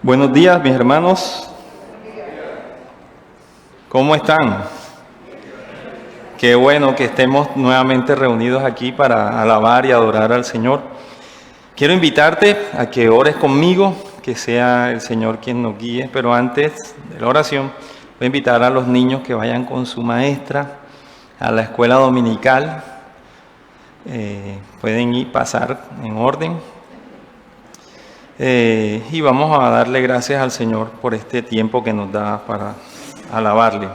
Buenos días, mis hermanos. ¿Cómo están? Qué bueno que estemos nuevamente reunidos aquí para alabar y adorar al Señor. Quiero invitarte a que ores conmigo, que sea el Señor quien nos guíe, pero antes de la oración voy a invitar a los niños que vayan con su maestra a la escuela dominical. Pueden ir pasar en orden. Y vamos a darle gracias al Señor por este tiempo que nos da para alabarle.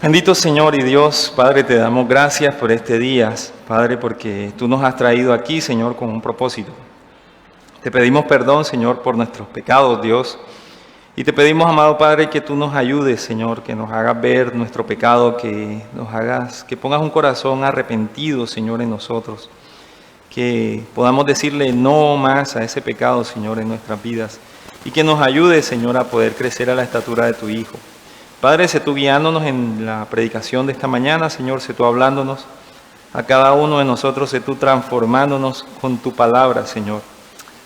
Bendito Señor y Dios, Padre, te damos gracias por este día, Padre, porque tú nos has traído aquí, Señor, con un propósito. Te pedimos perdón, Señor, por nuestros pecados, Dios, y te pedimos, amado Padre, que tú nos ayudes, Señor, que nos hagas ver nuestro pecado, que pongas un corazón arrepentido, Señor, en nosotros. Que podamos decirle no más a ese pecado, Señor, en nuestras vidas. Y que nos ayude, Señor, a poder crecer a la estatura de tu Hijo. Padre, sé tú guiándonos en la predicación de esta mañana, Señor, sé tú hablándonos a cada uno de nosotros, sé tú transformándonos con tu palabra, Señor.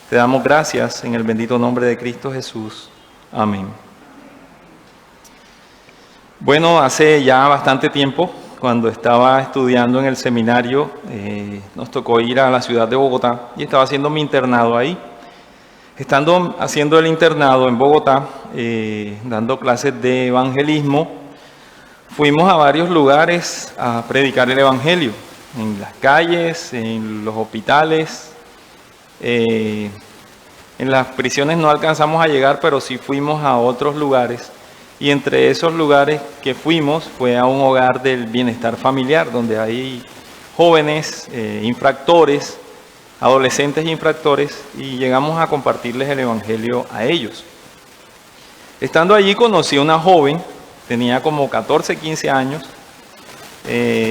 Te damos gracias en el bendito nombre de Cristo Jesús. Amén. Bueno, hace ya bastante tiempo, cuando estaba estudiando en el seminario, nos tocó ir a la ciudad de Bogotá y estaba haciendo mi internado ahí. Estando haciendo el internado en Bogotá, dando clases de evangelismo, fuimos a varios lugares a predicar el evangelio, en las calles, en los hospitales, en las prisiones no alcanzamos a llegar, pero sí fuimos a otros lugares. Y entre esos lugares que fuimos fue a un hogar del bienestar familiar, donde hay jóvenes infractores, adolescentes infractores, y llegamos a compartirles el evangelio a ellos. Estando allí conocí a una joven, tenía como 14, 15 años.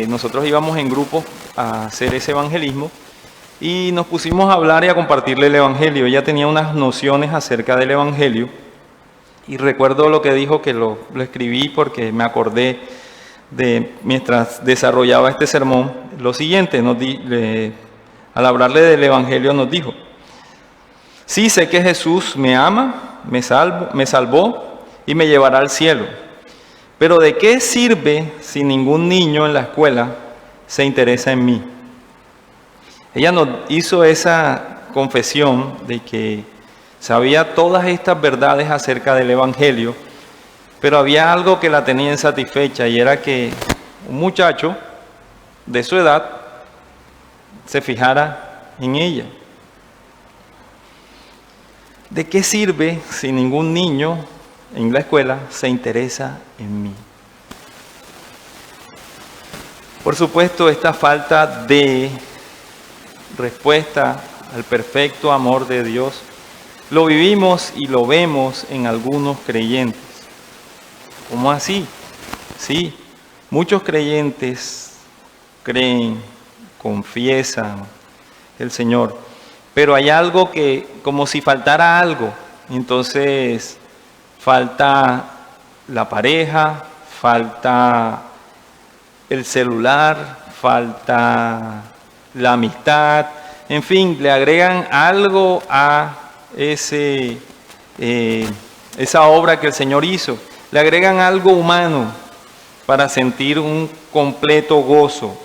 Nosotros íbamos en grupo a hacer ese evangelismo y nos pusimos a hablar y a compartirle el evangelio. Ella tenía unas nociones acerca del evangelio. Y recuerdo lo que dijo, que lo escribí porque me acordé de mientras desarrollaba este sermón. Lo siguiente, al hablarle del evangelio nos dijo: sí, sé que Jesús me ama, me salvó y me llevará al cielo. Pero ¿de qué sirve si ningún niño en la escuela se interesa en mí? Ella nos hizo esa confesión de que sabía todas estas verdades acerca del evangelio, pero había algo que la tenía insatisfecha, y era que un muchacho de su edad se fijara en ella. ¿De qué sirve si ningún niño en la escuela se interesa en mí? Por supuesto, esta falta de respuesta al perfecto amor de Dios lo vivimos y lo vemos en algunos creyentes. ¿Cómo así? Sí, muchos creyentes creen, confiesan el Señor, pero hay algo que, como si faltara algo, entonces falta la pareja, falta el celular, falta la amistad, en fin, le agregan algo a esa obra que el Señor hizo. Le agregan algo humano para sentir un completo gozo.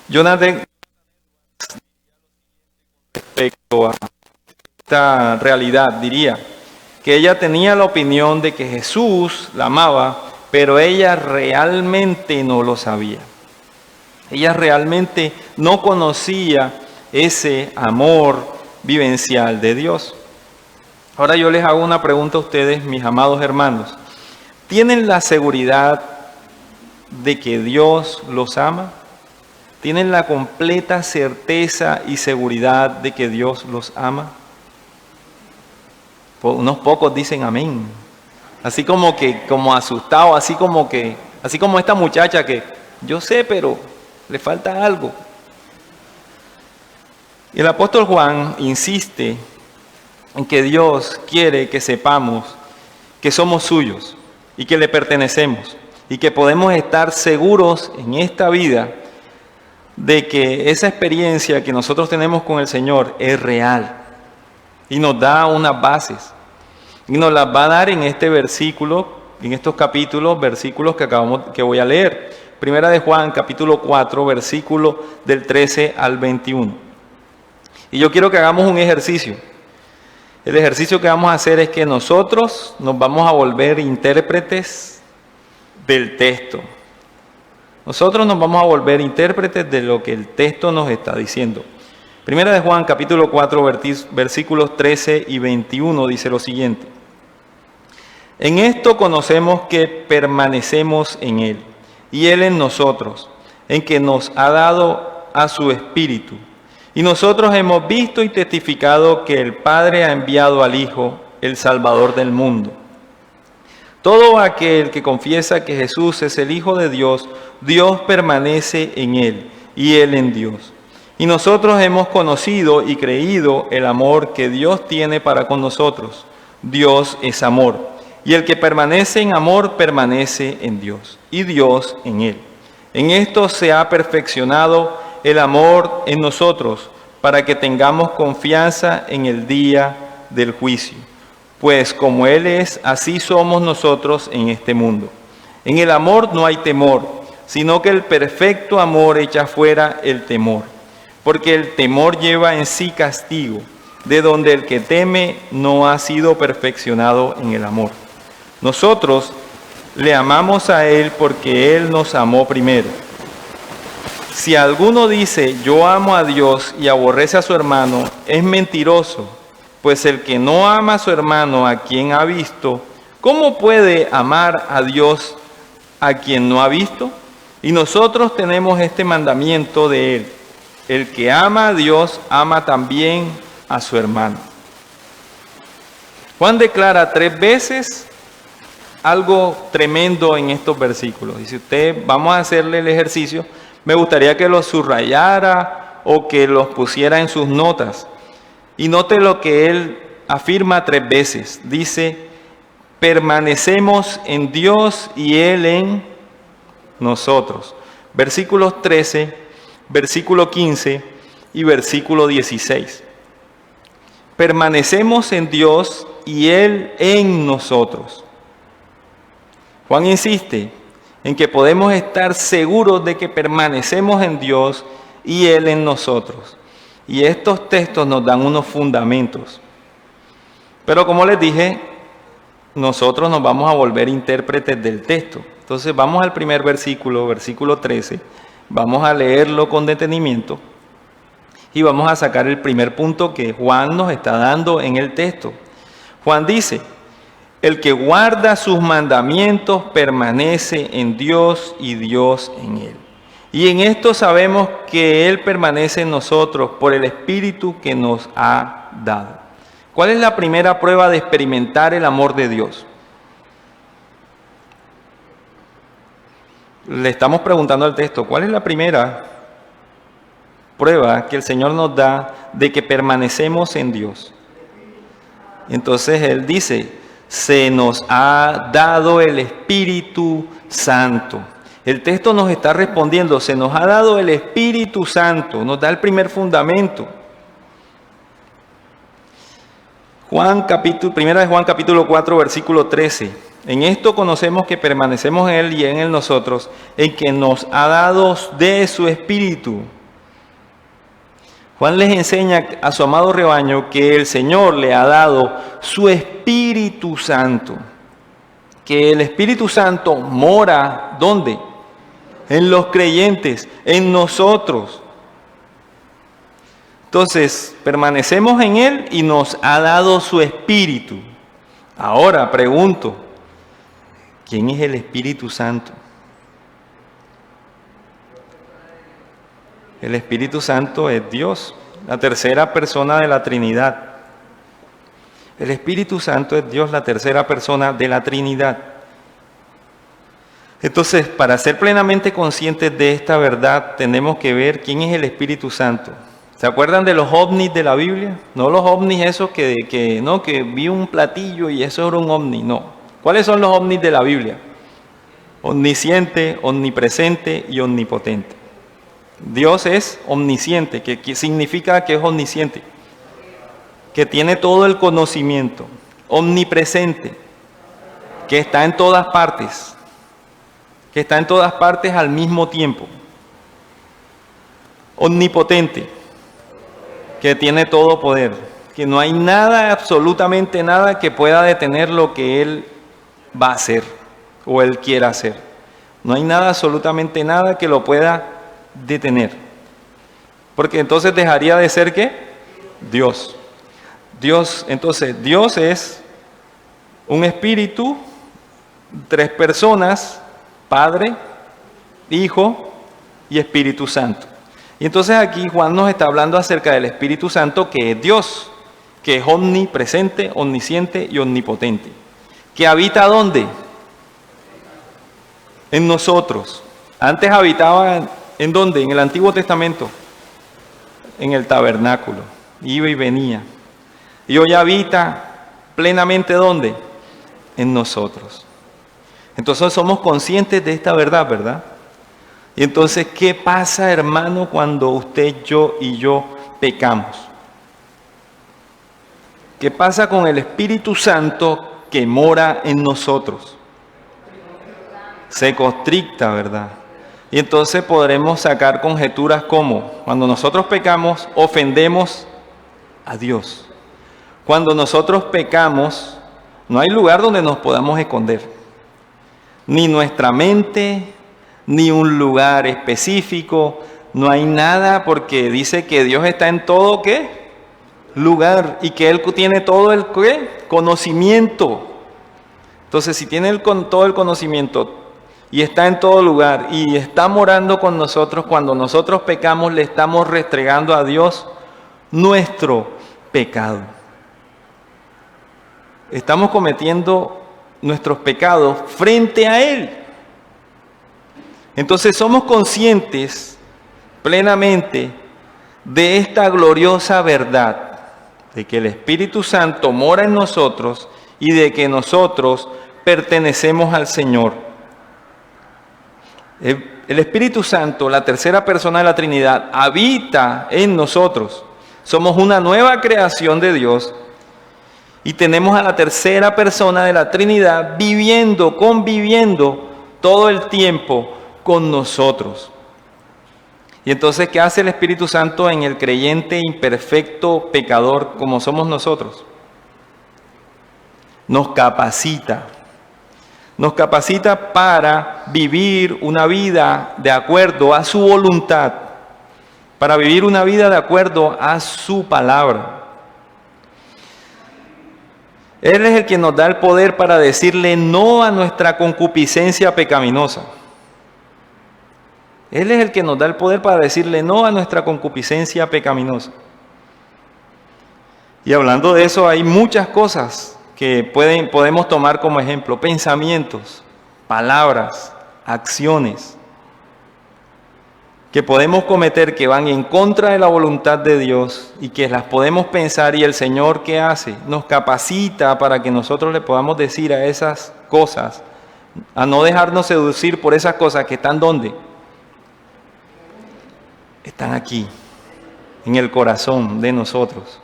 Jonathan, respecto a esta realidad, diría que ella tenía la opinión de que Jesús la amaba, pero ella realmente no lo sabía. Ella realmente no conocía ese amor vivencial de Dios. Ahora yo les hago una pregunta a ustedes, mis amados hermanos. ¿Tienen la seguridad de que Dios los ama? ¿Tienen la completa certeza y seguridad de que Dios los ama? Unos pocos dicen amén. Así como asustados, así como esta muchacha que yo sé, pero le falta algo. Y el apóstol Juan insiste en que Dios quiere que sepamos que somos suyos y que le pertenecemos y que podemos estar seguros en esta vida de que esa experiencia que nosotros tenemos con el Señor es real. y nos da unas bases. Y nos las va a dar en este versículo, en estos capítulos, versículos que voy a leer. Primera de Juan, capítulo 4, versículo del 13 al 21. Y yo quiero que hagamos un ejercicio. El ejercicio que vamos a hacer es que nosotros nos vamos a volver intérpretes del texto. Nosotros nos vamos a volver intérpretes de lo que el texto nos está diciendo. Primera de Juan, capítulo 4, versículos 13 y 21, dice lo siguiente. En esto conocemos que permanecemos en Él, y Él en nosotros, en que nos ha dado a su Espíritu. Y nosotros hemos visto y testificado que el Padre ha enviado al Hijo, el Salvador del mundo. Todo aquel que confiesa que Jesús es el Hijo de Dios, Dios permanece en Él, y Él en Dios. Y nosotros hemos conocido y creído el amor que Dios tiene para con nosotros. Dios es amor. Y el que permanece en amor permanece en Dios, y Dios en Él. En esto se ha perfeccionado el amor en nosotros, para que tengamos confianza en el día del juicio. Pues como Él es, así somos nosotros en este mundo. En el amor no hay temor, sino que el perfecto amor echa fuera el temor. Porque el temor lleva en sí castigo, de donde el que teme no ha sido perfeccionado en el amor. Nosotros le amamos a Él porque Él nos amó primero. Si alguno dice, yo amo a Dios y aborrece a su hermano, es mentiroso, pues el que no ama a su hermano a quien ha visto, ¿cómo puede amar a Dios a quien no ha visto? Y nosotros tenemos este mandamiento de Él. El que ama a Dios, ama también a su hermano. Juan declara 3 veces algo tremendo en estos versículos. Dice usted, vamos a hacerle el ejercicio, me gustaría que los subrayara o que los pusiera en sus notas. Y note lo que él afirma 3 veces. Dice, permanecemos en Dios y Él en nosotros. Versículos 13, versículo 15 y versículo 16. Permanecemos en Dios y Él en nosotros. Juan insiste en que podemos estar seguros de que permanecemos en Dios y Él en nosotros. Y estos textos nos dan unos fundamentos. Pero como les dije, nosotros nos vamos a volver intérpretes del texto. Entonces vamos al primer versículo, versículo 13. Vamos a leerlo con detenimiento y vamos a sacar el primer punto que Juan nos está dando en el texto. Juan dice, el que guarda sus mandamientos permanece en Dios y Dios en él. Y en esto sabemos que Él permanece en nosotros por el Espíritu que nos ha dado. ¿Cuál es la primera prueba de experimentar el amor de Dios? Le estamos preguntando al texto, ¿cuál es la primera prueba que el Señor nos da de que permanecemos en Dios? Entonces Él dice, se nos ha dado el Espíritu Santo. El texto nos está respondiendo, se nos ha dado el Espíritu Santo, nos da el primer fundamento. Primera de Juan capítulo 4, versículo 13. En esto conocemos que permanecemos en Él y en Él nosotros, en que nos ha dado de su Espíritu. Juan les enseña a su amado rebaño que el Señor le ha dado su Espíritu Santo. Que el Espíritu Santo mora, ¿dónde? En los creyentes, en nosotros. Entonces, permanecemos en Él y nos ha dado su Espíritu. Ahora pregunto, ¿quién es el Espíritu Santo? El Espíritu Santo es Dios, la tercera persona de la Trinidad. El Espíritu Santo es Dios, la tercera persona de la Trinidad. Entonces, para ser plenamente conscientes de esta verdad, tenemos que ver quién es el Espíritu Santo. ¿Se acuerdan de los ovnis de la Biblia? No los ovnis esos que vi un platillo y eso era un ovni, no. ¿Cuáles son los ovnis de la Biblia? Omnisciente, omnipresente y omnipotente. Dios es omnisciente, que significa que es omnisciente. que tiene todo el conocimiento, omnipresente, que está en todas partes, al mismo tiempo, omnipotente, que tiene todo poder, que no hay nada, absolutamente nada que pueda detener lo que Él va a hacer o Él quiera hacer. No hay nada, absolutamente nada que lo pueda detener. Porque entonces dejaría de ser ¿qué? Dios. Entonces Dios es un espíritu, 3 personas, Padre, Hijo y Espíritu Santo. Y entonces aquí Juan nos está hablando acerca del Espíritu Santo, que es Dios, que es omnipresente, omnisciente y omnipotente. ¿Que habita dónde? En nosotros. Antes habitaba ¿en dónde? En el Antiguo Testamento. En el tabernáculo. Iba y venía. Y hoy habita plenamente ¿dónde? En nosotros. Entonces somos conscientes de esta verdad, ¿verdad? Y entonces, ¿qué pasa, hermano, cuando usted, yo y yo pecamos? ¿Qué pasa con el Espíritu Santo que mora en nosotros? Se constricta, ¿verdad? Y entonces podremos sacar conjeturas como, cuando nosotros pecamos, ofendemos a Dios. Cuando nosotros pecamos, no hay lugar donde nos podamos esconder. Ni nuestra mente, ni un lugar específico, no hay nada, porque dice que Dios está en todo, ¿qué? Lugar, y que Él tiene todo el ¿qué? Conocimiento. Entonces, si tiene todo el conocimiento y está en todo lugar y está morando con nosotros, cuando nosotros pecamos le estamos restregando a Dios nuestro pecado. Estamos cometiendo nuestros pecados frente a Él. Entonces somos conscientes plenamente de esta gloriosa verdad, de que el Espíritu Santo mora en nosotros y de que nosotros pertenecemos al Señor. El Espíritu Santo, la tercera persona de la Trinidad, habita en nosotros. Somos una nueva creación de Dios y tenemos a la tercera persona de la Trinidad viviendo, conviviendo todo el tiempo con nosotros. Y entonces, ¿qué hace el Espíritu Santo en el creyente imperfecto, pecador, como somos nosotros? Nos capacita. Nos capacita para vivir una vida de acuerdo a su voluntad, para vivir una vida de acuerdo a su palabra. Él es el que nos da el poder para decirle no a nuestra concupiscencia pecaminosa. Él es el que nos da el poder para decirle no a nuestra concupiscencia pecaminosa. Y hablando de eso, hay muchas cosas que podemos tomar como ejemplo. Pensamientos, palabras, acciones que podemos cometer que van en contra de la voluntad de Dios y que las podemos pensar, y el Señor, ¿qué hace? Nos capacita para que nosotros le podamos decir a esas cosas, a no dejarnos seducir por esas cosas que están ¿dónde? Están aquí, en el corazón de nosotros.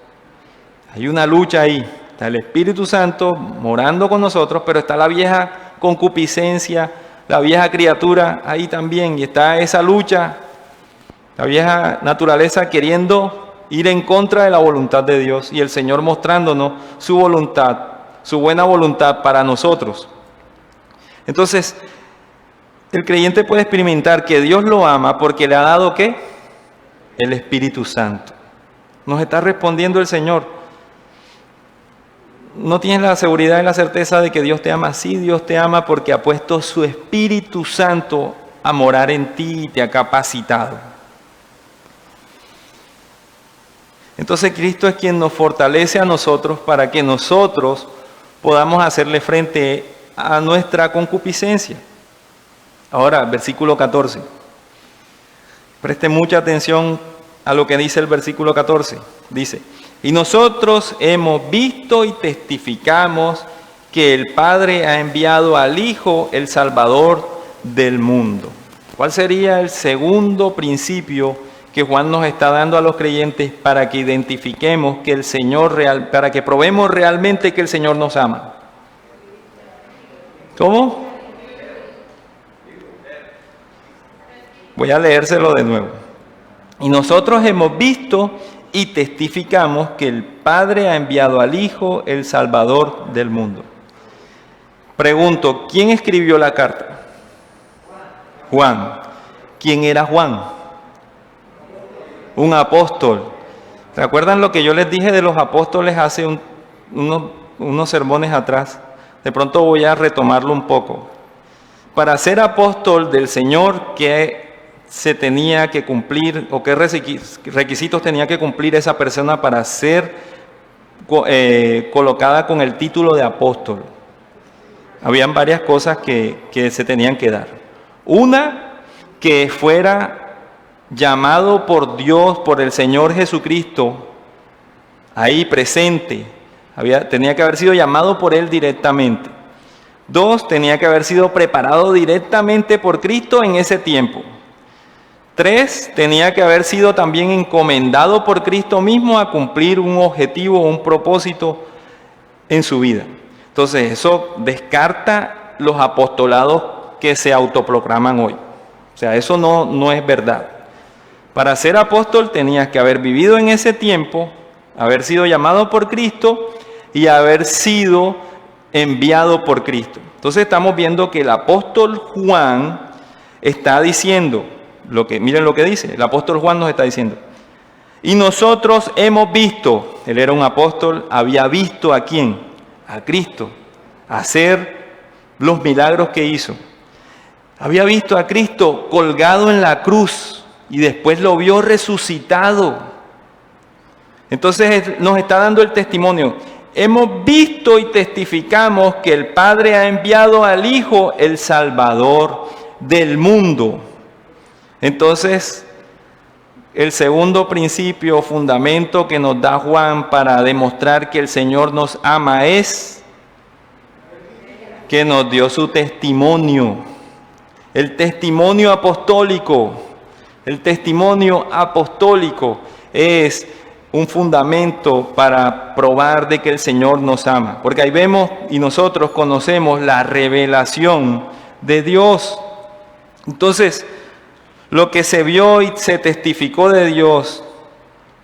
Hay una lucha ahí. Está el Espíritu Santo morando con nosotros, pero está la vieja concupiscencia, la vieja criatura ahí también. Y está esa lucha, la vieja naturaleza queriendo ir en contra de la voluntad de Dios. Y el Señor mostrándonos su voluntad, su buena voluntad para nosotros. Entonces, el creyente puede experimentar que Dios lo ama porque le ha dado ¿qué? El Espíritu Santo. Nos está respondiendo el Señor. ¿No tienes la seguridad y la certeza de que Dios te ama? Sí, Dios te ama porque ha puesto su Espíritu Santo a morar en ti y te ha capacitado. Entonces Cristo es quien nos fortalece a nosotros para que nosotros podamos hacerle frente a nuestra concupiscencia. Ahora, versículo 14. Preste mucha atención a lo que dice el versículo 14. Dice: y nosotros hemos visto y testificamos que el Padre ha enviado al Hijo, el Salvador del mundo. ¿Cuál sería el segundo principio que Juan nos está dando a los creyentes para que identifiquemos que el Señor para que probemos realmente que el Señor nos ama. ¿Cómo? Voy a leérselo de nuevo. Y nosotros hemos visto y testificamos que el Padre ha enviado al Hijo, el Salvador del mundo. Pregunto, ¿quién escribió la carta? Juan. ¿Quién era Juan? Un apóstol. ¿Se acuerdan lo que yo les dije de los apóstoles hace unos sermones atrás? De pronto voy a retomarlo un poco. Para ser apóstol del Señor, ¿qué se tenía que cumplir o qué requisitos tenía que cumplir esa persona para ser colocada con el título de apóstol? Habían varias cosas que se tenían que dar. Una, que fuera llamado por Dios, por el Señor Jesucristo, ahí presente. Tenía que haber sido llamado por Él directamente. Dos, tenía que haber sido preparado directamente por Cristo en ese tiempo. Tres, tenía que haber sido también encomendado por Cristo mismo a cumplir un objetivo, un propósito en su vida. Entonces, eso descarta los apostolados que se autoproclaman hoy. O sea, eso no es verdad. Para ser apóstol tenías que haber vivido en ese tiempo, haber sido llamado por Cristo y haber sido enviado por Cristo. Entonces estamos viendo que el apóstol Juan está diciendo, miren lo que dice, el apóstol Juan nos está diciendo, y nosotros hemos visto, él era un apóstol, había visto ¿a quién? A Cristo, hacer los milagros que hizo. Había visto a Cristo colgado en la cruz y después lo vio resucitado. Entonces nos está dando el testimonio. Hemos visto y testificamos que el Padre ha enviado al Hijo, el Salvador del mundo. Entonces, el segundo principio, fundamento que nos da Juan para demostrar que el Señor nos ama es que nos dio su testimonio. El testimonio apostólico. El testimonio apostólico es un fundamento para probar de que el Señor nos ama. Porque ahí vemos y nosotros conocemos la revelación de Dios. Entonces, lo que se vio y se testificó de Dios,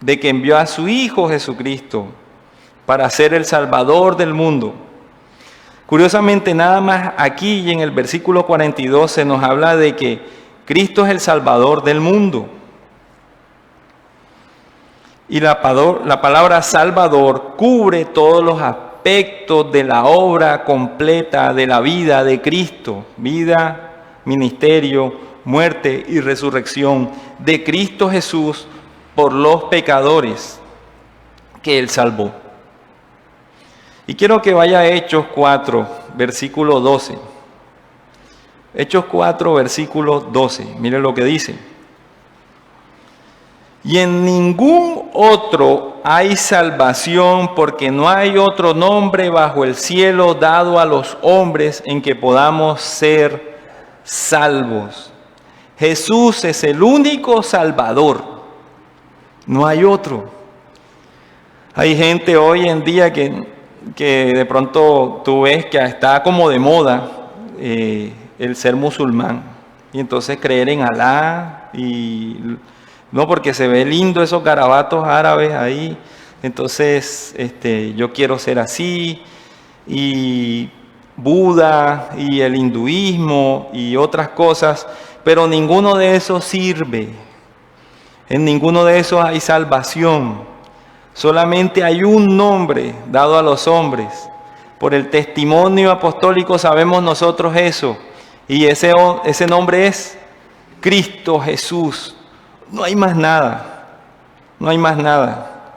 de que envió a su Hijo Jesucristo para ser el Salvador del mundo. Curiosamente, nada más aquí y en el versículo 42 se nos habla de que Cristo es el Salvador del mundo. Y la palabra Salvador cubre todos los aspectos de la obra completa de la vida de Cristo. Vida, ministerio, muerte y resurrección de Cristo Jesús por los pecadores que Él salvó. Y quiero que vaya a Hechos 4, versículo 12. Hechos 4, versículo 12. Miren lo que dice. Y en ningún otro hay salvación, porque no hay otro nombre bajo el cielo dado a los hombres en que podamos ser salvos. Jesús es el único Salvador. No hay otro. Hay gente hoy en día que de pronto tú ves que está como de moda el ser musulmán. Y entonces creer en Alá y... No, porque se ve lindo esos garabatos árabes ahí. Entonces, yo quiero ser así. Y Buda y el hinduismo y otras cosas. Pero ninguno de esos sirve. En ninguno de esos hay salvación. Solamente hay un nombre dado a los hombres. Por el testimonio apostólico sabemos nosotros eso. Y ese nombre es Cristo Jesús. No hay más nada, no hay más nada.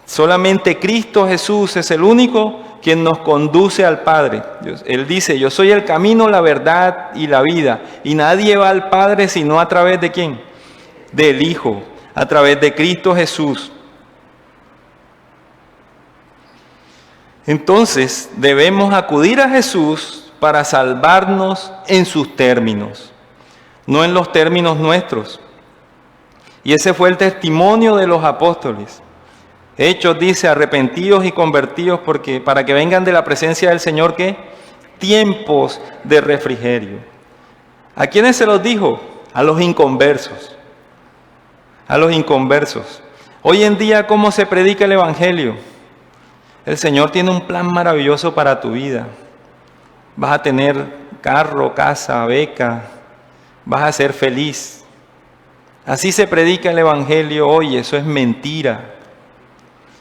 Solamente Cristo Jesús es el único quien nos conduce al Padre. Él dice, yo soy el camino, la verdad y la vida. Y nadie va al Padre sino a través de ¿quién? Del Hijo, a través de Cristo Jesús. Entonces debemos acudir a Jesús para salvarnos en sus términos, no en los términos nuestros. Y ese fue el testimonio de los apóstoles. Hechos dice, arrepentidos y convertidos para que vengan de la presencia del Señor, ¿qué? Tiempos de refrigerio. ¿A quiénes se los dijo? A los inconversos. A los inconversos. Hoy en día, ¿cómo se predica el Evangelio? El Señor tiene un plan maravilloso para tu vida. Vas a tener carro, casa, beca. Vas a ser feliz. Así se predica el Evangelio hoy. Eso es mentira.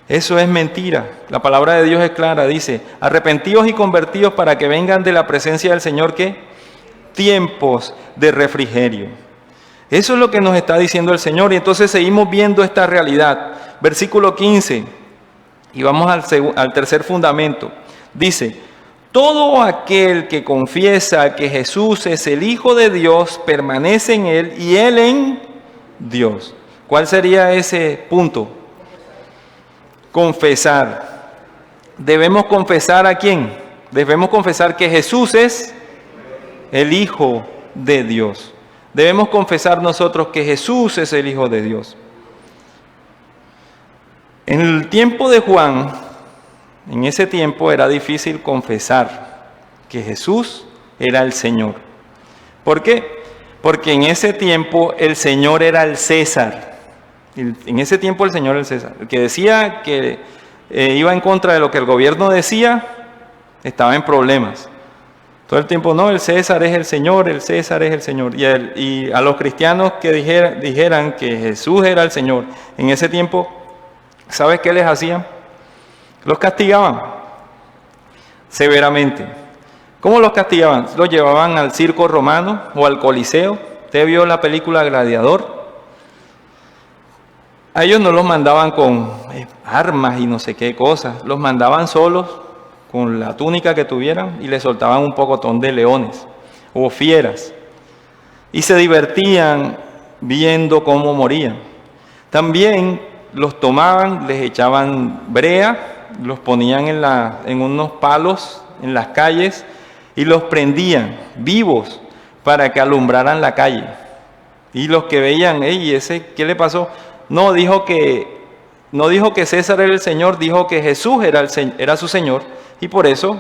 Eso es mentira. La palabra de Dios es clara. Dice, arrepentidos y convertidos para que vengan de la presencia del Señor, ¿qué? Tiempos de refrigerio. Eso es lo que nos está diciendo el Señor. Y entonces seguimos viendo esta realidad. Versículo 15. Y vamos al tercer fundamento. Dice, todo aquel que confiesa que Jesús es el Hijo de Dios, permanece en Él y Él en Dios. ¿Cuál sería ese punto? Confesar. ¿Debemos confesar a quién? Debemos confesar que Jesús es el Hijo de Dios. Debemos confesar nosotros que Jesús es el Hijo de Dios. En el tiempo de Juan, en ese tiempo era difícil confesar que Jesús era el Señor. ¿Por qué? Porque en ese tiempo el Señor era el César. En ese tiempo el Señor era el César. El que decía que iba en contra de lo que el gobierno decía, estaba en problemas. Todo el tiempo, no, el César es el Señor, el César es el Señor. Y a los cristianos que dijeran que Jesús era el Señor, en ese tiempo, ¿sabes qué les hacían? Los castigaban severamente. ¿Cómo los castigaban? Los llevaban al circo romano o al Coliseo. ¿Usted vio la película Gladiador? A ellos no los mandaban con armas y no sé qué cosas. Los mandaban solos, con la túnica que tuvieran, y les soltaban un pocotón de leones o fieras. Y se divertían viendo cómo morían. También los tomaban, les echaban brea, los ponían en unos palos en las calles y los prendían vivos para que alumbraran la calle. Y los que veían, ¿ese qué le pasó? No dijo que César era el Señor, dijo que Jesús era su Señor, y por eso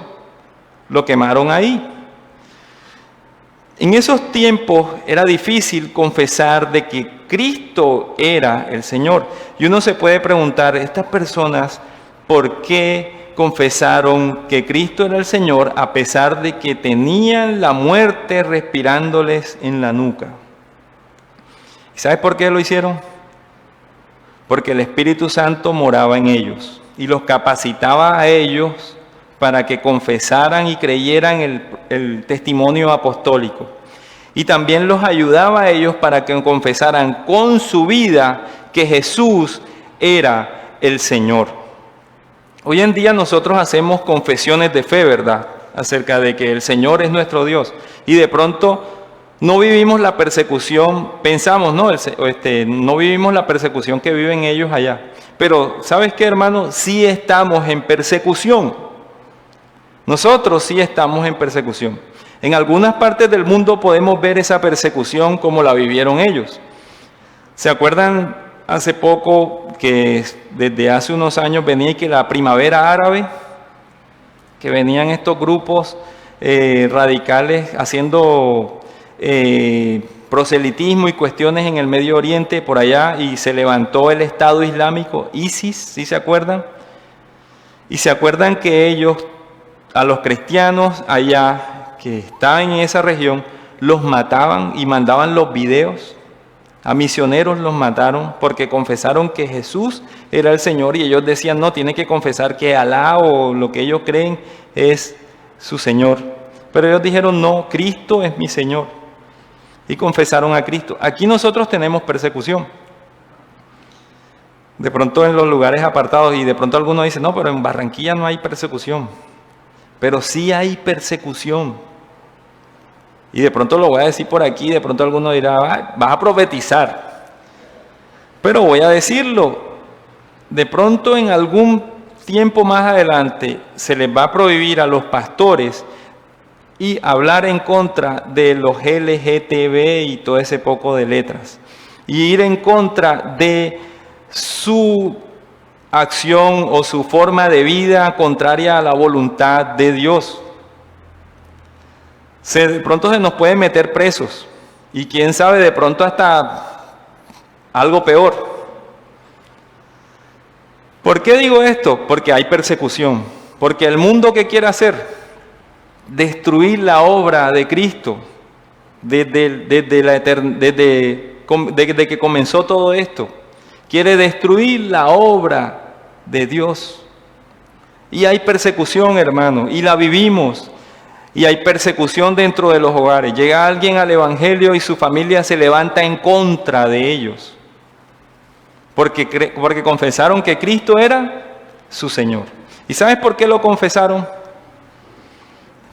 lo quemaron ahí. En esos tiempos era difícil confesar de que Cristo era el Señor. Y uno se puede preguntar, estas personas, ¿por qué confesaron que Cristo era el Señor a pesar de que tenían la muerte respirándoles en la nuca? ¿Y sabes por qué lo hicieron? Porque el Espíritu Santo moraba en ellos y los capacitaba a ellos para que confesaran y creyeran el testimonio apostólico. Y también los ayudaba a ellos para que confesaran con su vida que Jesús era el Señor. Hoy en día nosotros hacemos confesiones de fe, ¿verdad? Acerca de que el Señor es nuestro Dios. Y de pronto no vivimos la persecución, pensamos, no vivimos la persecución que viven ellos allá. Pero, ¿sabes qué, hermano? Sí estamos en persecución. Nosotros sí estamos en persecución. En algunas partes del mundo podemos ver esa persecución como la vivieron ellos. ¿Se acuerdan hace poco que desde hace unos años venía que la primavera árabe? Que venían estos grupos radicales haciendo proselitismo y cuestiones en el Medio Oriente por allá, y se levantó el Estado Islámico, ISIS, ¿sí se acuerdan? Y se acuerdan que ellos, a los cristianos allá que estaban en esa región, los mataban y mandaban los videos. A misioneros los mataron porque confesaron que Jesús era el Señor, y ellos decían, no, tienen que confesar que Alá o lo que ellos creen es su Señor. Pero ellos dijeron, no, Cristo es mi Señor. Y confesaron a Cristo. Aquí nosotros tenemos persecución. De pronto en los lugares apartados, y de pronto alguno dice, no, pero en Barranquilla no hay persecución. Pero sí hay persecución. Y de pronto lo voy a decir por aquí, de pronto alguno dirá, vas a profetizar. Pero voy a decirlo, de pronto en algún tiempo más adelante se les va a prohibir a los pastores y hablar en contra de los LGTB y todo ese poco de letras. y ir en contra de su acción o su forma de vida contraria a la voluntad de Dios. De pronto se nos puede meter presos y quién sabe, de pronto hasta algo peor. ¿Por qué digo esto? Porque hay persecución. Porque el mundo, ¿qué quiere hacer? Destruir la obra de Cristo desde que comenzó todo esto. Quiere destruir la obra de Dios. Y hay persecución, hermano, y la vivimos. Y hay persecución dentro de los hogares. Llega alguien al Evangelio y su familia se levanta en contra de ellos. Porque confesaron que Cristo era su Señor. ¿Y sabes por qué lo confesaron?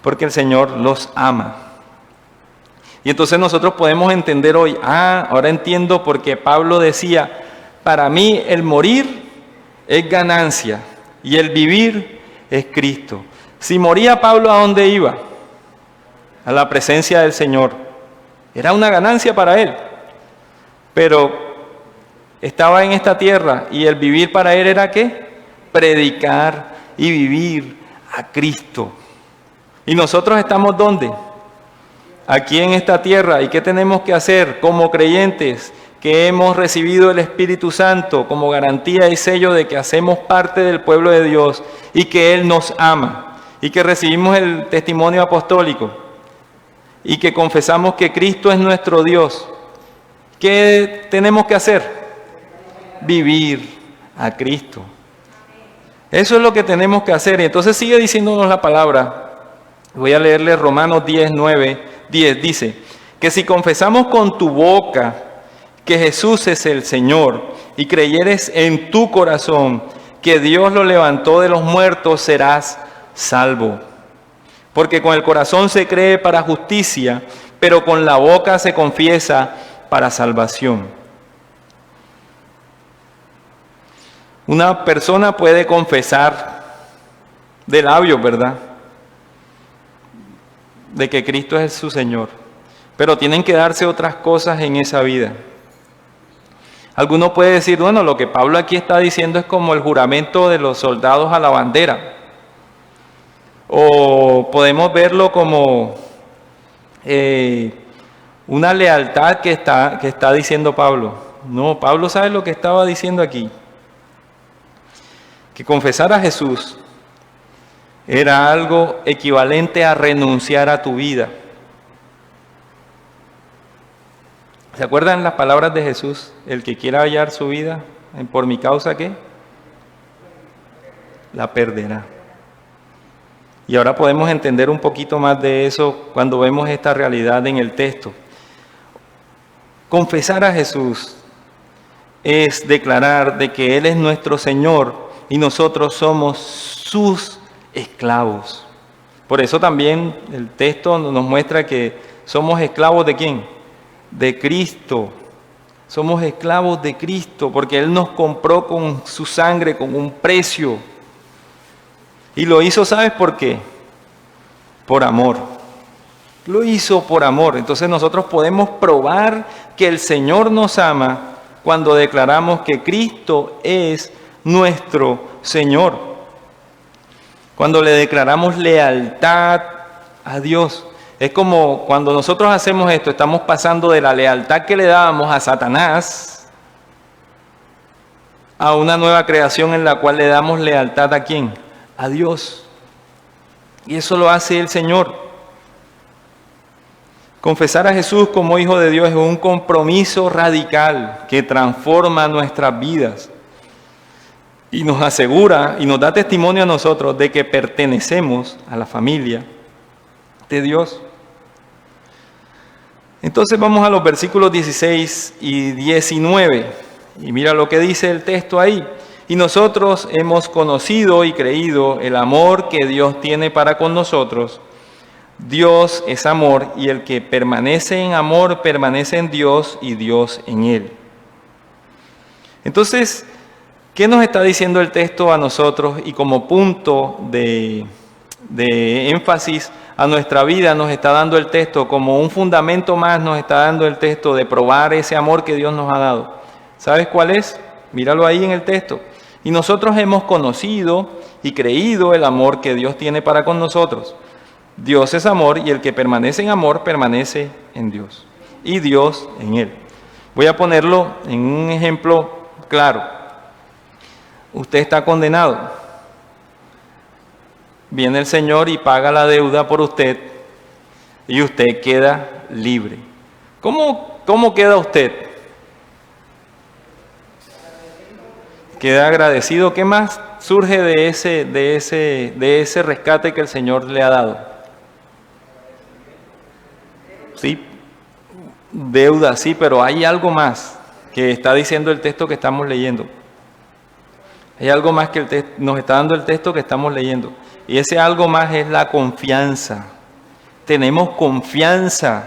Porque el Señor los ama. Y entonces nosotros podemos entender hoy, ahora entiendo por qué Pablo decía, para mí el morir es ganancia y el vivir es Cristo. Si moría Pablo, ¿a dónde iba? A la presencia del Señor. Era una ganancia para él. Pero estaba en esta tierra y el vivir para él era ¿qué? Predicar y vivir a Cristo. ¿Y nosotros estamos dónde? Aquí en esta tierra. ¿Y qué tenemos que hacer como creyentes que hemos recibido el Espíritu Santo como garantía y sello de que hacemos parte del pueblo de Dios y que Él nos ama y que recibimos el testimonio apostólico y que confesamos que Cristo es nuestro Dios? ¿Qué tenemos que hacer? Vivir a Cristo. Eso es lo que tenemos que hacer. Y entonces sigue diciéndonos la palabra. Voy a leerle Romanos 10, 9, 10. Dice, que si confesamos con tu boca que Jesús es el Señor y creyeres en tu corazón que Dios lo levantó de los muertos, serás salvo. Porque con el corazón se cree para justicia, pero con la boca se confiesa para salvación. Una persona puede confesar de labios, ¿verdad?, de que Cristo es su Señor, pero tienen que darse otras cosas en esa vida. Alguno puede decir, bueno, lo que Pablo aquí está diciendo es como el juramento de los soldados a la bandera. O podemos verlo como una lealtad que está diciendo Pablo. No, Pablo sabe lo que estaba diciendo aquí. Que confesar a Jesús era algo equivalente a renunciar a tu vida. ¿Se acuerdan las palabras de Jesús? El que quiera hallar su vida, por mi causa, ¿qué? La perderá. Y ahora podemos entender un poquito más de eso cuando vemos esta realidad en el texto. Confesar a Jesús es declarar de que Él es nuestro Señor y nosotros somos sus esclavos. Por eso también el texto nos muestra que somos esclavos ¿de quién? De Cristo. Somos esclavos de Cristo porque Él nos compró con su sangre, con un precio. Y lo hizo, ¿sabes por qué? Por amor. Lo hizo por amor. Entonces nosotros podemos probar que el Señor nos ama cuando declaramos que Cristo es nuestro Señor. Cuando le declaramos lealtad a Dios. Es como cuando nosotros hacemos esto, estamos pasando de la lealtad que le dábamos a Satanás a una nueva creación en la cual le damos lealtad ¿a quién? A Dios. Y eso lo hace el Señor. Confesar a Jesús como Hijo de Dios es un compromiso radical que transforma nuestras vidas y nos asegura y nos da testimonio a nosotros de que pertenecemos a la familia de Dios. Entonces vamos a los versículos 16 y 19 y mira lo que dice el texto ahí. Y nosotros hemos conocido y creído el amor que Dios tiene para con nosotros. Dios es amor y el que permanece en amor permanece en Dios y Dios en él. Entonces, ¿qué nos está diciendo el texto a nosotros? Y como punto de énfasis a nuestra vida nos está dando el texto, como un fundamento más nos está dando el texto de probar ese amor que Dios nos ha dado. ¿Sabes cuál es? Míralo ahí en el texto. Y nosotros hemos conocido y creído el amor que Dios tiene para con nosotros. Dios es amor y el que permanece en amor permanece en Dios y Dios en él. Voy a ponerlo en un ejemplo claro. Usted está condenado. Viene el Señor y paga la deuda por usted y usted queda libre. ¿Cómo queda usted? Queda agradecido. ¿Qué más surge de ese rescate que el Señor le ha dado? Sí, deuda, sí, pero hay algo más que está diciendo el texto que estamos leyendo. Hay algo más que nos está dando el texto que estamos leyendo. Y ese algo más es la confianza. Tenemos confianza.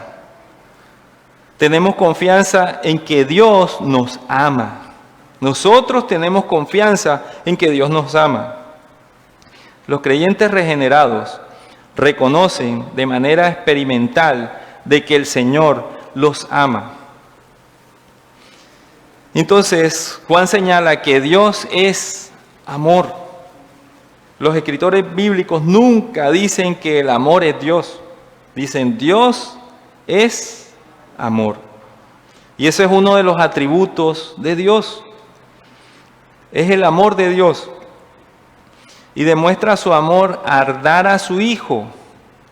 Tenemos confianza en que Dios nos ama. Nosotros tenemos confianza en que Dios nos ama. Los creyentes regenerados reconocen de manera experimental de que el Señor los ama. Entonces, Juan señala que Dios es amor. Los escritores bíblicos nunca dicen que el amor es Dios. Dicen Dios es amor. Y ese es uno de los atributos de Dios. Es el amor de Dios. Y demuestra su amor a dar a su Hijo,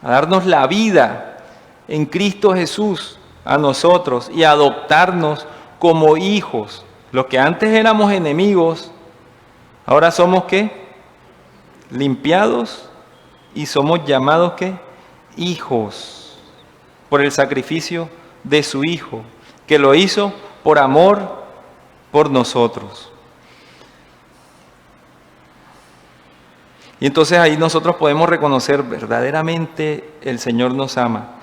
a darnos la vida en Cristo Jesús a nosotros y adoptarnos como hijos. Los que antes éramos enemigos, ahora somos ¿qué? Limpiados y somos llamados ¿qué? Hijos, por el sacrificio de su Hijo, que lo hizo por amor por nosotros. Y entonces ahí nosotros podemos reconocer verdaderamente el Señor nos ama.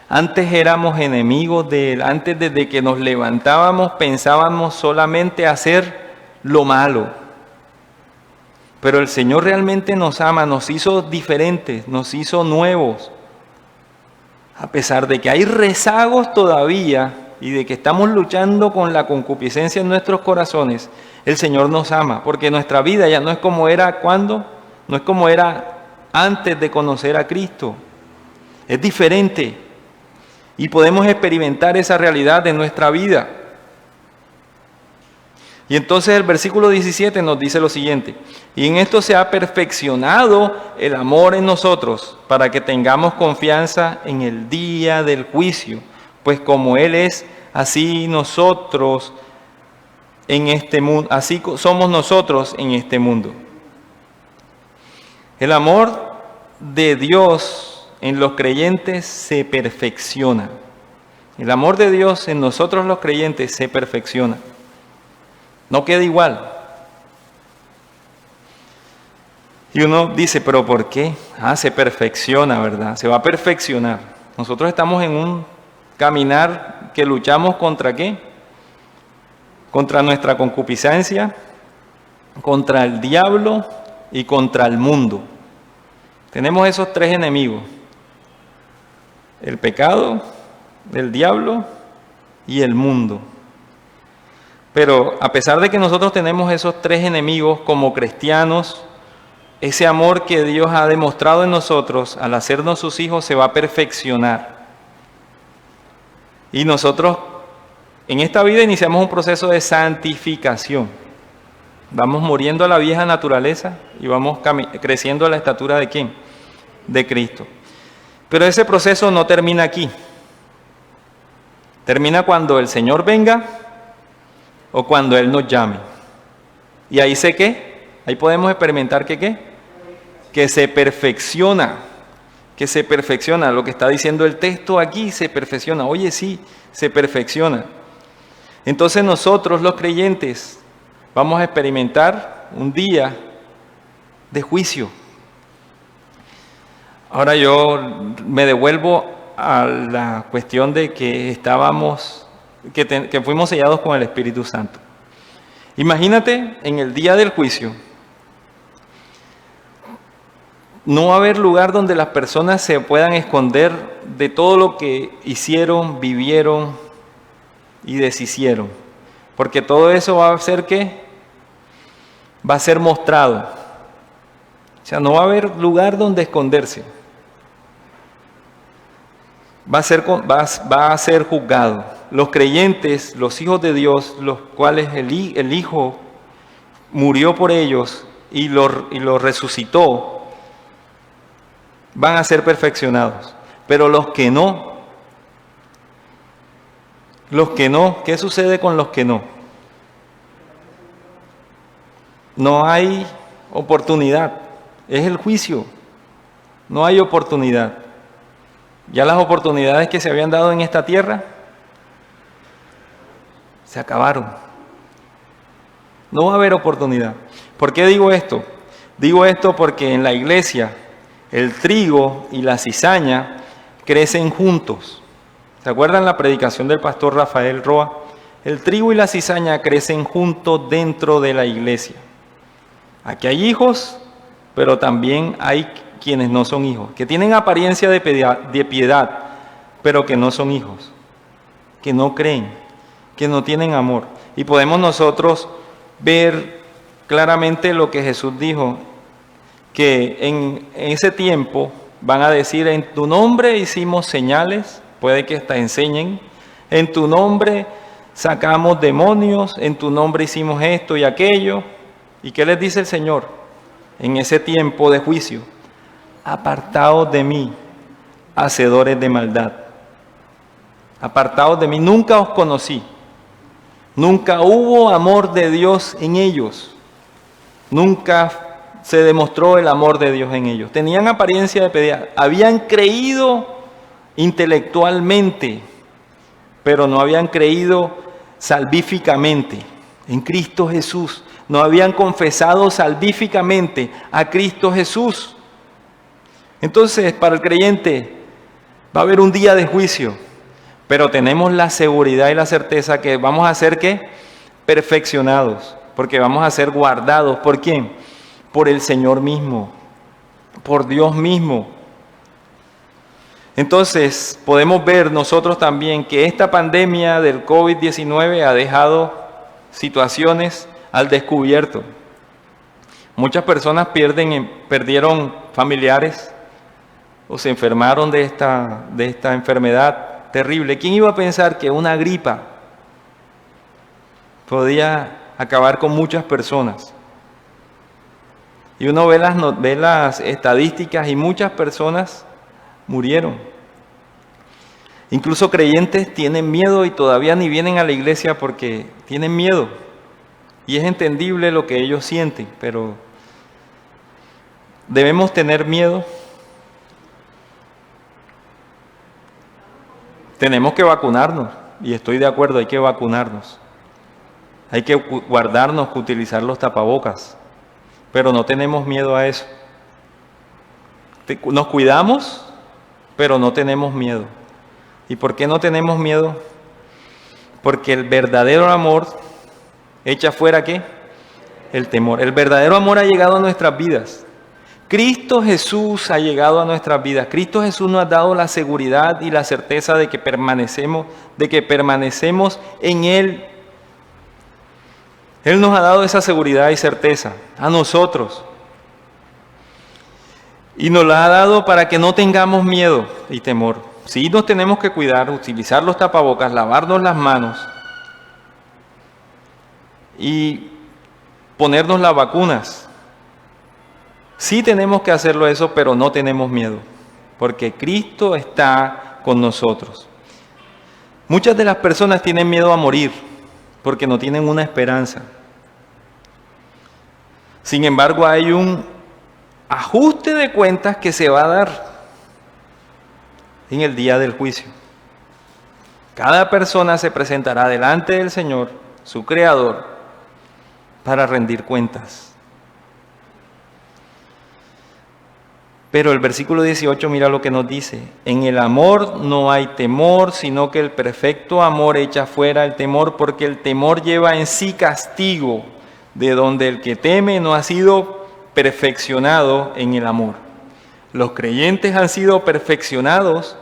Antes éramos enemigos de Él, antes desde que nos levantábamos pensábamos solamente hacer lo malo. Pero el Señor realmente nos ama, nos hizo diferentes, nos hizo nuevos. A pesar de que hay rezagos todavía y de que estamos luchando con la concupiscencia en nuestros corazones, el Señor nos ama, porque nuestra vida ya no es como era cuando, no es como era antes de conocer a Cristo. Es diferente. Y podemos experimentar esa realidad en nuestra vida. Y entonces el versículo 17 nos dice lo siguiente: y en esto se ha perfeccionado el amor en nosotros, para que tengamos confianza en el día del juicio, pues como Él es, así nosotros en este mundo, así somos nosotros en este mundo. El amor de Dios en los creyentes se perfecciona. El amor de Dios en nosotros los creyentes se perfecciona. No queda igual. Y uno dice, ¿pero por qué? Se perfecciona, ¿verdad? Se va a perfeccionar. Nosotros estamos en un caminar que luchamos ¿contra qué? Contra nuestra concupiscencia, contra el diablo y contra el mundo. Tenemos esos tres enemigos: el pecado, el diablo y el mundo. Pero a pesar de que nosotros tenemos esos tres enemigos como cristianos, ese amor que Dios ha demostrado en nosotros al hacernos sus hijos se va a perfeccionar. Y nosotros en esta vida iniciamos un proceso de santificación. Vamos muriendo a la vieja naturaleza y vamos creciendo a la estatura ¿de quién? De Cristo. Pero ese proceso no termina aquí. Termina cuando el Señor venga o cuando Él nos llame. Y ahí sé que, ahí podemos experimentar que ¿qué? Que se perfecciona. Que se perfecciona. Lo que está diciendo el texto aquí se perfecciona. Oye, sí, se perfecciona. Entonces nosotros los creyentes vamos a experimentar un día de juicio. Ahora yo me devuelvo a la cuestión de que que fuimos sellados con el Espíritu Santo. Imagínate en el día del juicio, No va a haber lugar donde las personas se puedan esconder de todo lo que hicieron, vivieron y deshicieron. Porque todo eso va a ser ¿qué? Va a ser mostrado. O sea, no va a haber lugar donde esconderse. Va a ser juzgado. Los creyentes, los hijos de Dios, los cuales el Hijo murió por ellos y lo resucitó, van a ser perfeccionados. Pero los que no, ¿qué sucede con los que no? No hay oportunidad, es el juicio, no hay oportunidad. Ya las oportunidades que se habían dado en esta tierra se acabaron. No va a haber oportunidad. ¿Por qué digo esto? Digo esto porque en la iglesia el trigo y la cizaña crecen juntos. ¿Se acuerdan la predicación del pastor Rafael Roa? El trigo y la cizaña crecen juntos dentro de la iglesia. Aquí hay hijos, pero también hay quienes no son hijos, que tienen apariencia de piedad, pero que no son hijos, que no creen, que no tienen amor. Y podemos nosotros ver claramente lo que Jesús dijo, que en ese tiempo van a decir: en tu nombre hicimos señales, puede que hasta enseñen, en tu nombre sacamos demonios, en tu nombre hicimos esto y aquello. ¿Y qué les dice el Señor en ese tiempo de juicio? Apartaos de mí, hacedores de maldad. Apartaos de mí, nunca os conocí. Nunca hubo amor de Dios en ellos. Nunca se demostró el amor de Dios en ellos. Tenían apariencia de piedad, habían creído intelectualmente, pero no habían creído salvíficamente en Cristo Jesús. No habían confesado salvíficamente a Cristo Jesús. Entonces, para el creyente va a haber un día de juicio, pero tenemos la seguridad y la certeza que vamos a ser ¿qué? Perfeccionados, porque vamos a ser guardados. ¿Por quién? Por el Señor mismo, por Dios mismo. Entonces, podemos ver nosotros también que esta pandemia del COVID-19 ha dejado situaciones al descubierto. Muchas personas perdieron familiares o se enfermaron de esta enfermedad terrible. ¿Quién iba a pensar que una gripa podía acabar con muchas personas? Y uno ve las estadísticas y muchas personas murieron. Incluso creyentes tienen miedo y todavía ni vienen a la iglesia porque tienen miedo. Y es entendible lo que ellos sienten, pero ¿debemos tener miedo? Tenemos que vacunarnos, y estoy de acuerdo, hay que vacunarnos. Hay que guardarnos, que utilizar los tapabocas, pero no tenemos miedo a eso. Nos cuidamos, pero no tenemos miedo. ¿Y por qué no tenemos miedo? Porque el verdadero amor echa fuera ¿qué? El temor. El verdadero amor ha llegado a nuestras vidas. Cristo Jesús ha llegado a nuestras vidas. Cristo Jesús nos ha dado la seguridad y la certeza de que permanecemos en Él. Él nos ha dado esa seguridad y certeza a nosotros. Y nos la ha dado para que no tengamos miedo y temor. Sí nos tenemos que cuidar, utilizar los tapabocas, lavarnos las manos y ponernos las vacunas. Sí tenemos que hacerlo eso, pero no tenemos miedo, porque Cristo está con nosotros. Muchas de las personas tienen miedo a morir, porque no tienen una esperanza. Sin embargo, hay un ajuste de cuentas que se va a dar en el día del juicio. Cada persona se presentará delante del Señor, su Creador, para rendir cuentas. Pero el versículo 18, mira lo que nos dice: en el amor no hay temor, sino que el perfecto amor echa fuera el temor, porque el temor lleva en sí castigo, de donde el que teme no ha sido perfeccionado en el amor. Los creyentes han sido perfeccionados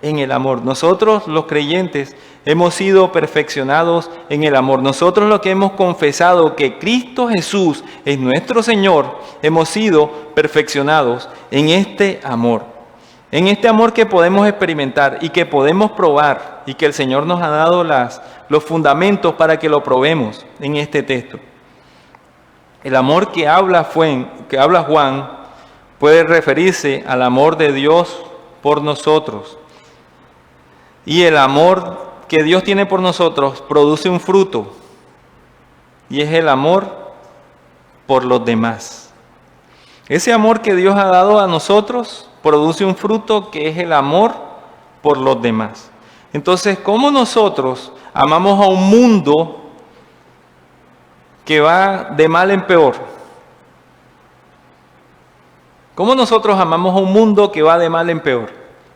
en el amor. Nosotros, los creyentes, hemos sido perfeccionados en el amor. Nosotros, los que hemos confesado que Cristo Jesús es nuestro Señor, hemos sido perfeccionados en este amor. En este amor que podemos experimentar y que podemos probar, y que el Señor nos ha dado los fundamentos para que lo probemos en este texto. El amor que habla Juan puede referirse al amor de Dios por nosotros. Y el amor que Dios tiene por nosotros produce un fruto, y es el amor por los demás. Ese amor que Dios ha dado a nosotros produce un fruto que es el amor por los demás. Entonces, ¿cómo nosotros amamos a un mundo que va de mal en peor? ¿Cómo nosotros amamos a un mundo que va de mal en peor?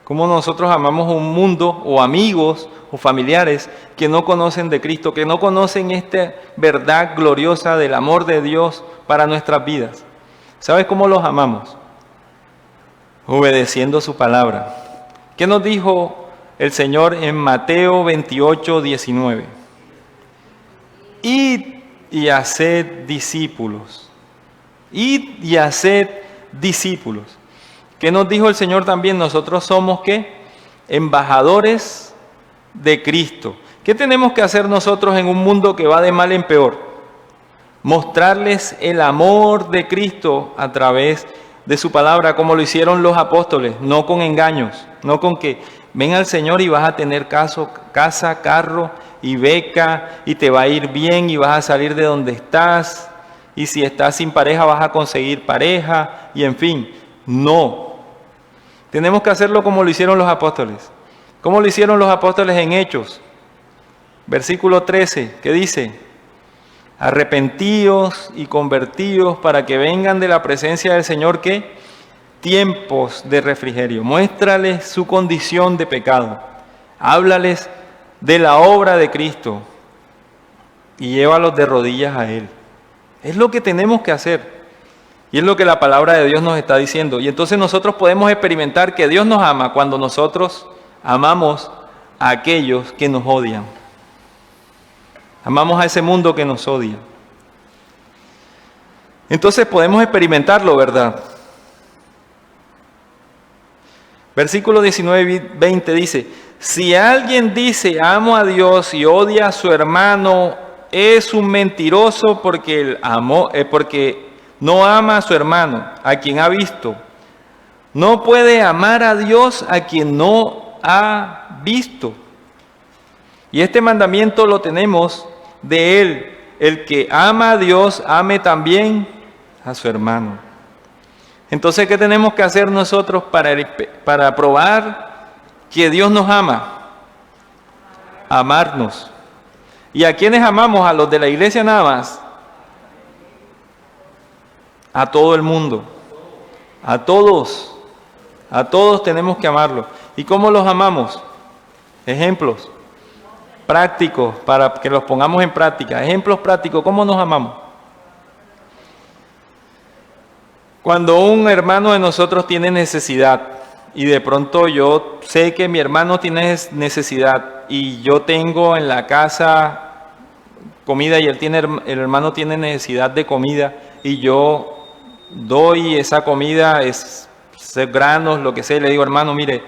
¿Cómo nosotros amamos a un mundo o amigos o familiares que no conocen de Cristo, que no conocen esta verdad gloriosa del amor de Dios para nuestras vidas? ¿Sabes cómo los amamos? Obedeciendo su palabra. ¿Qué nos dijo el Señor en Mateo 28, 19? Id y haced discípulos. Id y haced discípulos. ¿Qué nos dijo el Señor también? Nosotros somos, ¿qué? Embajadores de Cristo. ¿Qué tenemos que hacer nosotros en un mundo que va de mal en peor? Mostrarles el amor de Cristo a través de su palabra, como lo hicieron los apóstoles, no con engaños, no con que ven al Señor y vas a tener casa, carro y beca, y te va a ir bien y vas a salir de donde estás, y si estás sin pareja vas a conseguir pareja, y en fin, no. Tenemos que hacerlo como lo hicieron los apóstoles. ¿Cómo lo hicieron los apóstoles en Hechos? Versículo 13, ¿qué dice? Arrepentíos y convertíos para que vengan de la presencia del Señor, ¿qué? Tiempos de refrigerio. Muéstrales su condición de pecado. Háblales de la obra de Cristo y llévalos de rodillas a Él. Es lo que tenemos que hacer. Y es lo que la palabra de Dios nos está diciendo. Y entonces nosotros podemos experimentar que Dios nos ama cuando nosotros amamos a aquellos que nos odian. Amamos a ese mundo que nos odia. Entonces podemos experimentarlo, ¿verdad? Versículo 19 y 20 dice: si alguien dice amo a Dios y odia a su hermano, es un mentiroso porque no ama a su hermano, a quien ha visto. No puede amar a Dios a quien no ha visto. Y este mandamiento lo tenemos de Él: el que ama a Dios, ame también a su hermano. Entonces, ¿qué tenemos que hacer nosotros para probar que Dios nos ama? Amarnos. ¿Y a quiénes amamos? ¿A los de la iglesia nada más? A todo el mundo. A todos. A todos tenemos que amarlos. ¿Y cómo los amamos? Ejemplos prácticos para que los pongamos en práctica. Ejemplos prácticos. ¿Cómo nos amamos? Cuando un hermano de nosotros tiene necesidad y de pronto yo sé que mi hermano tiene necesidad y yo tengo en la casa comida y el hermano tiene necesidad de comida y yo doy esa comida, es granos, lo que sea, y le digo: hermano, mire,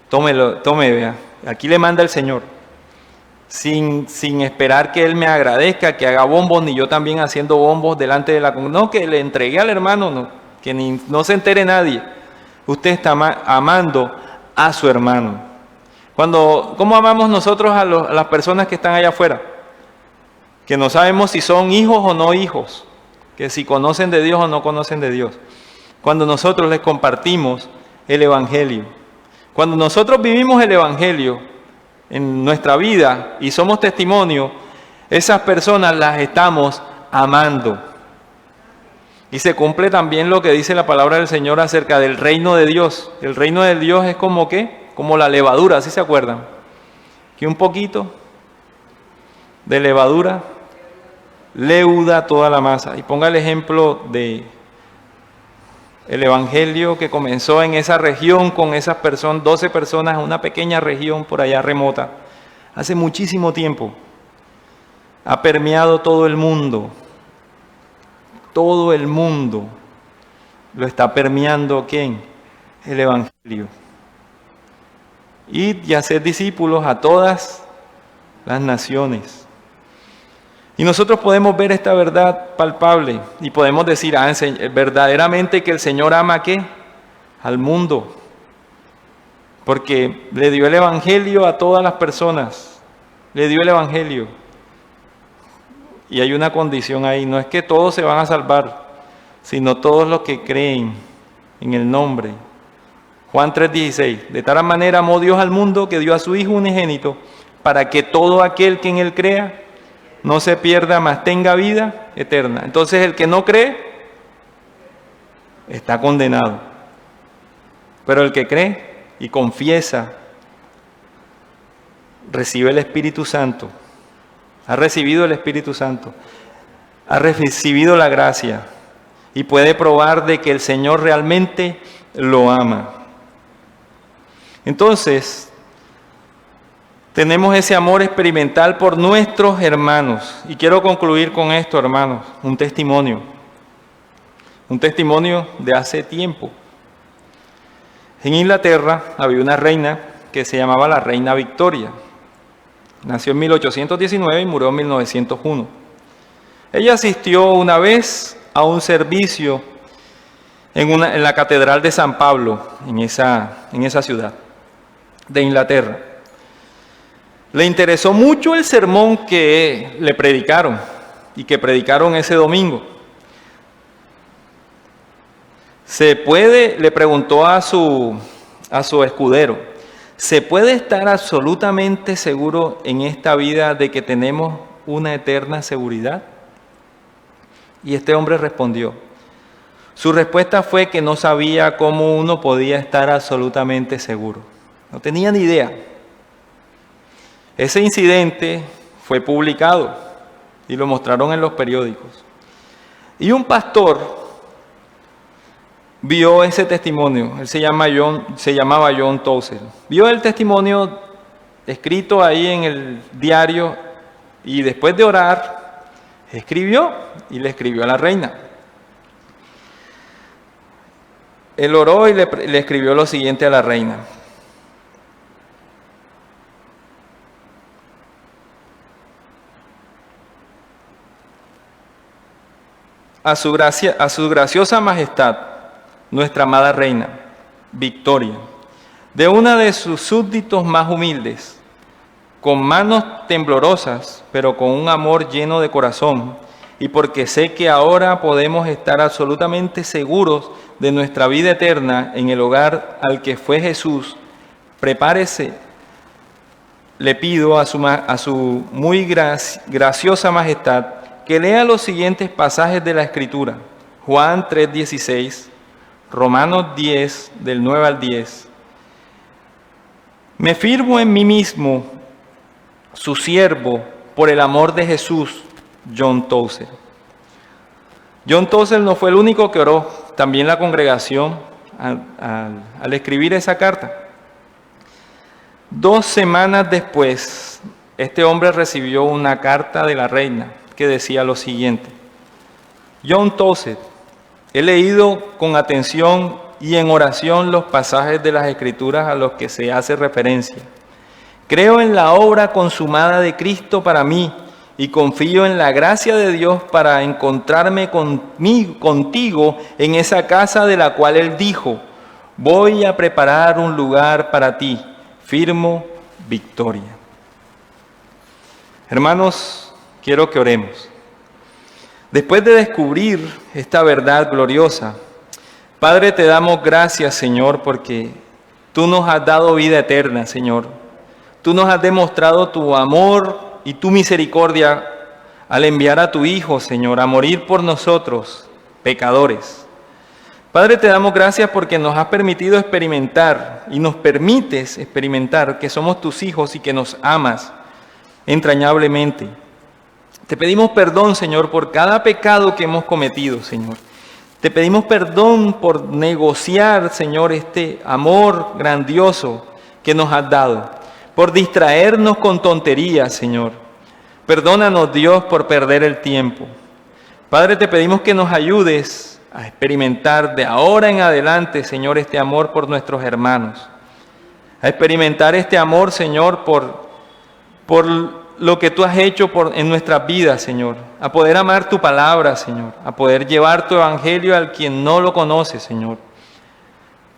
tome, vea, aquí le manda el Señor. Sin esperar que él me agradezca, que haga bombos, ni yo también haciendo bombos delante de la comunidad. No, que le entregué al hermano, no, que no se entere nadie. Usted está amando a su hermano. ¿Cómo amamos nosotros a las personas que están allá afuera? Que no sabemos si son hijos o no hijos, que si conocen de Dios o no conocen de Dios. Cuando nosotros les compartimos el Evangelio. Cuando nosotros vivimos el Evangelio en nuestra vida y somos testimonio, esas personas las estamos amando. Y se cumple también lo que dice la palabra del Señor acerca del reino de Dios. El reino de Dios es como ¿qué? Como la levadura, ¿sí se acuerdan? Que un poquito de levadura leuda toda la masa. Y ponga el ejemplo de el evangelio que comenzó en esa región con esas personas, 12 personas, una pequeña región por allá remota, hace muchísimo tiempo, ha permeado todo el mundo. Todo el mundo lo está permeando, ¿quién? El evangelio. Id y hacer discípulos a todas las naciones. Y nosotros podemos ver esta verdad palpable y podemos decir, verdaderamente que el Señor ama ¿a qué? Al mundo. Porque le dio el evangelio a todas las personas. Le dio el evangelio. Y hay una condición ahí, no es que todos se van a salvar, sino todos los que creen en el nombre. Juan 3:16, de tal manera amó Dios al mundo que dio a su Hijo unigénito, para que todo aquel que en Él crea no se pierda, mas tenga vida eterna. Entonces el que no cree está condenado. Pero el que cree y confiesa, recibe el Espíritu Santo. Ha recibido el Espíritu Santo. Ha recibido la gracia. Y puede probar de que el Señor realmente lo ama. Entonces, tenemos ese amor experimental por nuestros hermanos. Y quiero concluir con esto, hermanos, un testimonio. Un testimonio de hace tiempo. En Inglaterra había una reina que se llamaba la Reina Victoria. Nació en 1819 y murió en 1901. Ella asistió una vez a un servicio en la Catedral de San Pablo, en esa ciudad de Inglaterra. Le interesó mucho el sermón que le predicaron y que predicaron ese domingo. Le preguntó a su escudero, ¿se puede estar absolutamente seguro en esta vida de que tenemos una eterna seguridad? Y este hombre respondió. Su respuesta fue que no sabía cómo uno podía estar absolutamente seguro. No tenía ni idea. Ese incidente fue publicado y lo mostraron en los periódicos. Y un pastor vio ese testimonio. Él se llamaba John Tozer. Vio el testimonio escrito ahí en el diario y después de orar, escribió y le escribió a la reina. Él oró y le escribió lo siguiente a la reina. A su graciosa majestad, nuestra amada reina, Victoria, de una de sus súbditos más humildes, con manos temblorosas, pero con un amor lleno de corazón, y porque sé que ahora podemos estar absolutamente seguros de nuestra vida eterna en el hogar al que fue Jesús, prepárese, le pido a su muy graciosa majestad, que lea los siguientes pasajes de la Escritura. Juan 3:16, Romanos 10, del 9 al 10. Me firmo en mí mismo, su siervo, por el amor de Jesús, John Tozer. John Tozer no fue el único que oró, también la congregación al escribir esa carta. 2 semanas después, este hombre recibió una carta de la reina que decía lo siguiente. John Tozer, he leído con atención y en oración los pasajes de las Escrituras a los que se hace referencia. Creo en la obra consumada de Cristo para mí y confío en la gracia de Dios para encontrarme contigo en esa casa de la cual Él dijo, voy a preparar un lugar para ti, firmo Victoria. Hermanos, quiero que oremos. Después de descubrir esta verdad gloriosa, Padre, te damos gracias, Señor, porque tú nos has dado vida eterna, Señor. Tú nos has demostrado tu amor y tu misericordia al enviar a tu Hijo, Señor, a morir por nosotros, pecadores. Padre, te damos gracias porque nos has permitido experimentar y nos permites experimentar que somos tus hijos y que nos amas entrañablemente. Te pedimos perdón, Señor, por cada pecado que hemos cometido, Señor. Te pedimos perdón por negociar, Señor, este amor grandioso que nos has dado, por distraernos con tonterías, Señor. Perdónanos, Dios, por perder el tiempo. Padre, te pedimos que nos ayudes a experimentar de ahora en adelante, Señor, este amor por nuestros hermanos. A experimentar este amor, Señor, por lo que tú has hecho en nuestras vidas, Señor. A poder amar tu palabra, Señor. A poder llevar tu evangelio al quien no lo conoce, Señor.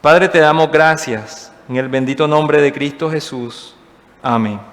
Padre, te damos gracias en el bendito nombre de Cristo Jesús. Amén.